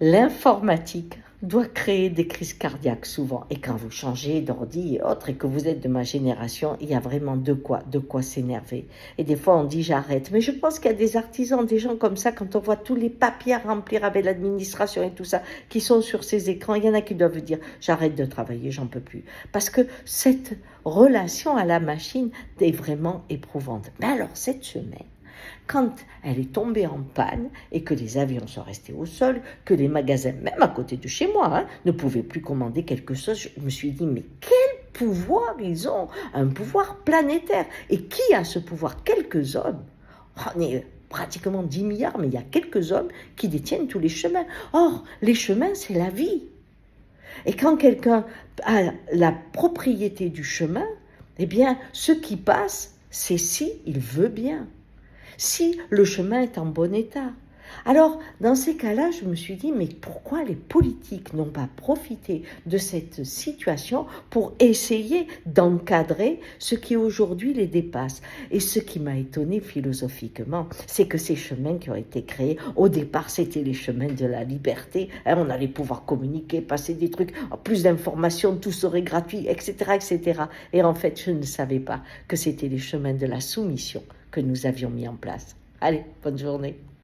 L'informatique doit créer des crises cardiaques souvent. Et quand vous changez d'ordi et autres, et que vous êtes de ma génération, il y a vraiment de quoi s'énerver. Et des fois, on dit j'arrête. Mais je pense qu'il y a des artisans, des gens comme ça, quand on voit tous les papiers à remplir avec l'administration et tout ça, qui sont sur ces écrans, il y en a qui doivent dire j'arrête de travailler, j'en peux plus. Parce que cette relation à la machine est vraiment éprouvante. Mais alors, cette semaine, quand elle est tombée en panne et que les avions sont restés au sol, que les magasins, même à côté de chez moi, ne pouvaient plus commander quelque chose, je me suis dit, mais quel pouvoir ils ont, un pouvoir planétaire. Et qui a ce pouvoir? Quelques hommes. On est pratiquement 10 milliards, mais il y a quelques hommes qui détiennent tous les chemins. Or, les chemins, c'est la vie. Et quand quelqu'un a la propriété du chemin, eh bien, ce qui passe, c'est si il veut bien, si le chemin est en bon état. Alors, dans ces cas-là, je me suis dit, mais pourquoi les politiques n'ont pas profité de cette situation pour essayer d'encadrer ce qui aujourd'hui les dépasse? Et ce qui m'a étonné philosophiquement, c'est que ces chemins qui ont été créés, au départ, c'était les chemins de la liberté. On allait pouvoir communiquer, passer des trucs, plus d'informations, tout serait gratuit, etc., etc. Et en fait, je ne savais pas que c'était les chemins de la soumission que nous avions mis en place. Allez, bonne journée.